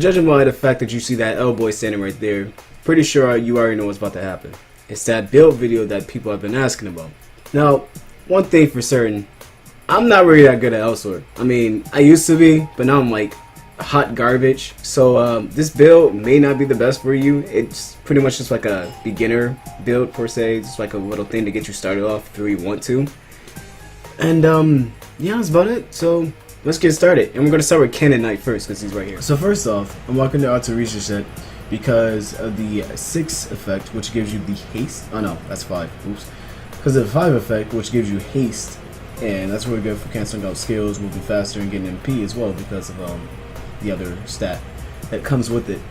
Judging by the fact that you see that L boy standing right there, pretty sure you already know what's about to happen. It's that build video that people have been asking about. Now, one thing for certain, I'm not really that good at L-sword. I mean, I used to be, but now I'm like hot garbage. So this build may not be the best for you. It's pretty much just like a beginner build per se. Just like a little thing to get you started off if you really want to. And yeah, that's about it. So let's get started. And we're gonna start with Cannon Knight first because he's right here. So first off, I'm walking the auto research set because of the 6 effect, which gives you the haste. Oh no, that's 5. Oops. Because of the 5 effect, which gives you haste, and that's really good for canceling out skills, moving faster, and getting MP as well because of the other stat that comes with it.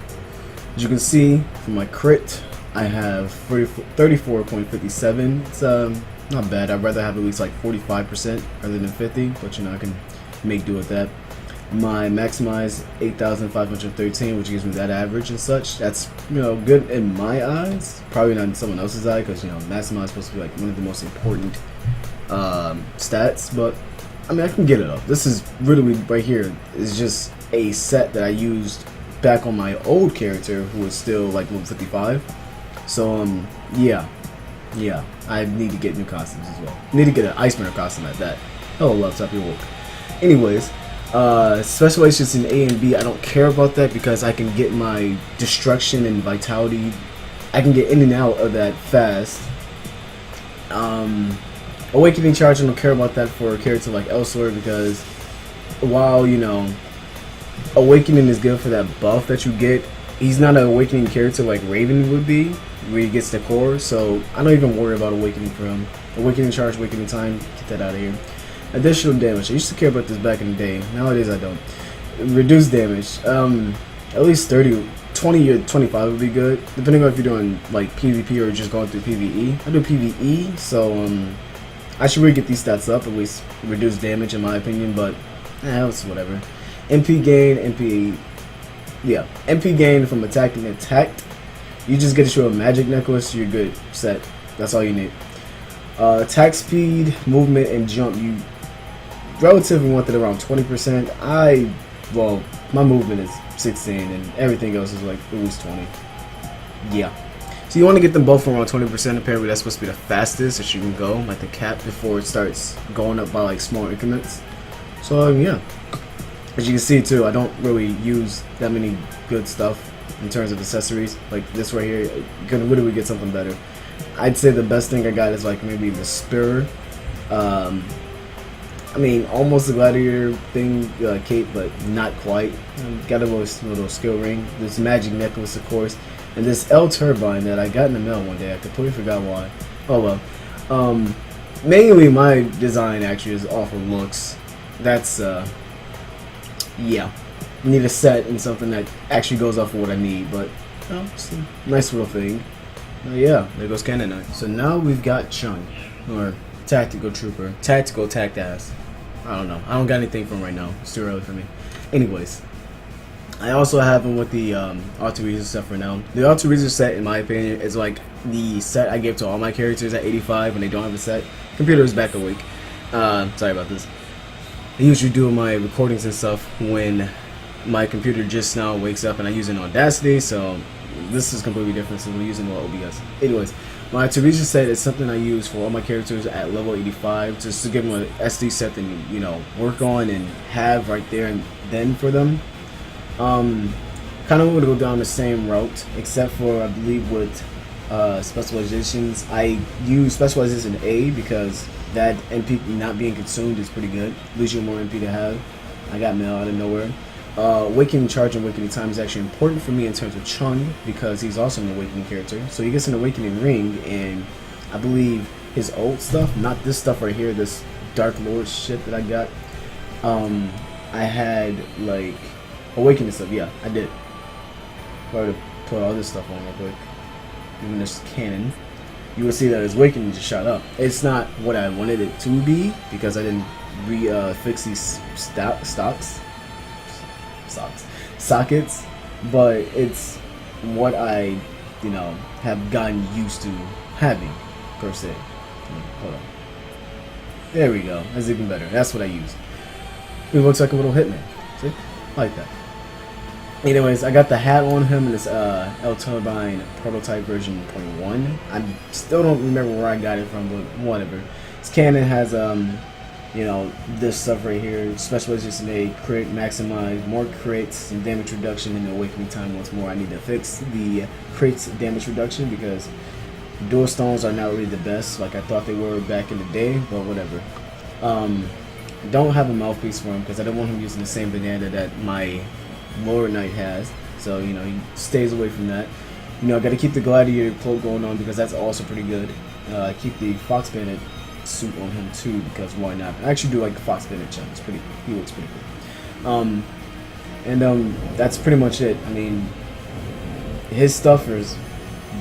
As you can see from my crit, I have 34.57. It's not bad. I'd rather have at least like 45% rather than 50, but you know I can make do with that. My maximize 8,513, which gives me that average and such. That's, you know, good in my eyes. Probably not in someone else's eye because, you know, maximize is supposed to be like one of the most important stats. But I mean, I can get it up. This is really right here is just a set that I used back on my old character who is still like level 55. So yeah, I need to get new costumes as well. I need to get an Ice Burner costume at that. Hello, laptop, your work. Anyways. Specializations in A and B, I don't care about that because I can get my destruction and vitality. I can get in and out of that fast. Awakening charge, I don't care about that for a character like Elsewhere because while, you know, awakening is good for that buff that you get, he's not an awakening character like Raven would be, where he gets the core, so I don't even worry about awakening for him. Awakening charge, awakening time, get that out of here. Additional damage. I used to care about this back in the day. Nowadays I don't. Reduced damage. At least 30, 20 or 25 would be good, depending on if you're doing like PvP or just going through PvE. I do PvE, so I should really get these stats up, at least reduce damage in my opinion. But it's whatever. MP gain, MP gain from attacking attacked. You just get to show a magic necklace. You're good. Set. That's all you need. Attack speed, movement, and jump. You relatively want it around 20%. Well, my movement is 16 and everything else is like at least 20. Yeah. So you want to get them both around 20%. Apparently that's supposed to be the fastest that you can go, like the cap, before it starts going up by like small increments. So yeah. As you can see too, I don't really use that many good stuff in terms of accessories. Like this right here, you can literally get something better. I'd say the best thing I got is like maybe the spear. I mean, almost a gladiator thing, cape, but not quite. Got a little skill ring. This magic necklace, of course, and this L turbine that I got in the mail one day. I completely forgot why. Oh well. Mainly my design actually is off of looks. That's yeah. I need a set and something that actually goes off of what I need, but it's a nice little thing. Yeah, there goes Cannon Knight. So now we've got Chung, or Tactical Trooper, Tactical Tact Ass. I don't know. I don't got anything from right now. It's too early for me. Anyways, I also have him with the Auto Research set for now. The Auto Research set, in my opinion, is like the set I give to all my characters at 85 when they don't have a set. Computer is back a week. Sorry about this. I usually do my recordings and stuff when my computer just now wakes up and I use it in Audacity, so this is completely different since we're using OBS. Anyways, my Teresa set is something I use for all my characters at level 85, just to give them an SD set to, you know, work on and have right there and then for them. Kind of want to go down the same route, except for I believe with specializations. I use specialization A because that MP not being consumed is pretty good. Leaves you more MP to have. I got mail out of nowhere. Awakening charge and awakening time is actually important for me in terms of Chung because he's also an awakening character. So he gets an awakening ring, and I believe his old stuff, not this stuff right here, this Dark Lord shit that I got. I had like awakening stuff. Yeah, I did. Probably to put all this stuff on real quick. Even this cannon, you will see that his awakening just shot up. It's not what I wanted it to be because I didn't fix these sockets, but it's what I, you know, have gotten used to having per se. Hold on. There we go. That's even better. That's what I use. It looks like a little hitman. See? Like that. Anyways, I got the hat on him in this El Turbine prototype version 0.1. I still don't remember where I got it from, but whatever. This cannon has you know, this stuff right here. Specializes in a crit maximize, more crits and damage reduction in the awakening time once more. I need to fix the crits damage reduction because dual stones are not really the best like I thought they were back in the day, but whatever. Don't have a mouthpiece for him because I don't want him using the same banana that my Lord Knight has, so you know he stays away from that. You know, I got to keep the gladiator cloak going on because that's also pretty good. Keep the fox bandit suit on him too because why not? I actually do like the fox bandit chunk. It's pretty. He looks pretty cool. That's pretty much it. I mean, his stuff is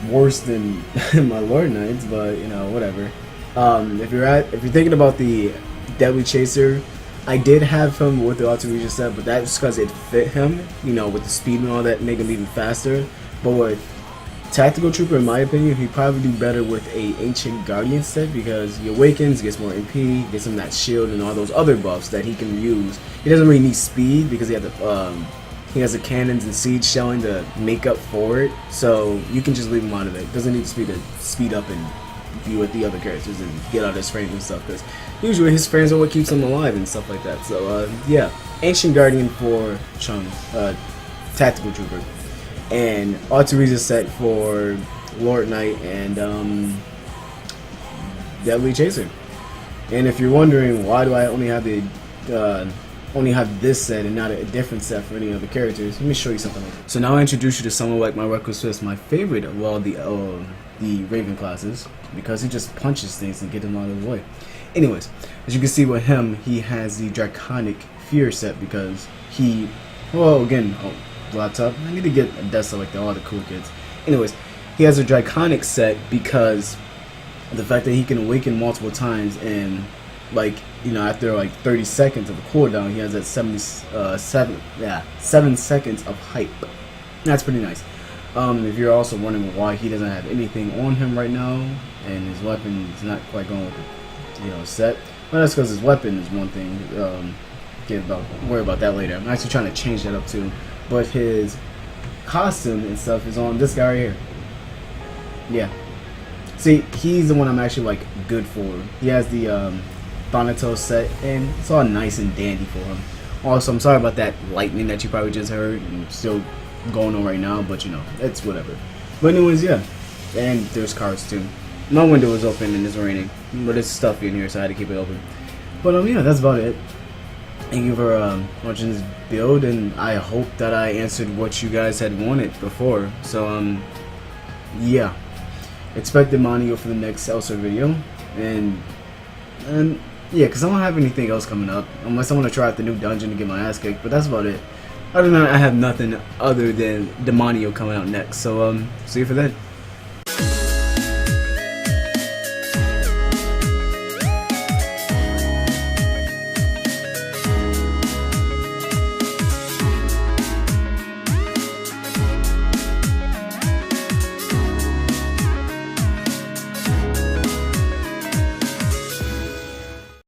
worse than my Lord Knight's, but you know, whatever. If you're thinking about the Deadly Chaser, I did have him with the Auto-Reason set, but that's because it fit him, you know, with the speed and all that, make him even faster. But with Tactical Trooper, in my opinion, he'd probably do better with a Ancient Guardian set because he awakens, gets more MP, gets him that shield and all those other buffs that he can use. He doesn't really need speed because he has the cannons and siege shelling to make up for it, so you can just leave him out of it. Doesn't need speed to speed up and be with the other characters and get out of his frames and stuff, because usually his frames are what keeps him alive and stuff like that. So yeah, Ancient Guardian for Chung, Tactical Trooper, and Auto-Reason set for Lord Knight and Deadly Chaser. And if you're wondering why do I only have this set and not a different set for any other characters, let me show you something like that. So now I introduce you to someone like my Reckless Fist, my favorite of all the Raven classes, because he just punches things and get them out of the way. Anyways, as you can see with him, he has the Draconic Fear set because he, well, again, laptop, I need to get a desk like all the cool kids. Anyways, he has a Draconic set because the fact that he can awaken multiple times and, like, you know, after like 30 seconds of a cooldown, he has that 7 seconds of hype. That's pretty nice. If you're also wondering why he doesn't have anything on him right now and his weapon is not quite going with the, you know, set, well, that's because his weapon is one thing. Worry about that later. I'm actually trying to change that up too. But his costume and stuff is on this guy right here. Yeah. See, he's the one I'm actually like good for. He has the Thanatos set, and it's all nice and dandy for him. Also, I'm sorry about that lightning that you probably just heard and still going on right now, but you know, it's whatever. But anyways, yeah. And there's cars too. My window is open and it's raining, but it's stuffy in here, so I had to keep it open. But yeah, that's about it. Thank you for watching this build, and I hope that I answered what you guys had wanted before. So yeah, expect the Manio for the next Elsa video, and yeah, because I don't have anything else coming up unless I want to try out the new dungeon to get my ass kicked. But that's about it. Other than that, I have nothing other than Demonio coming out next. So see you for that.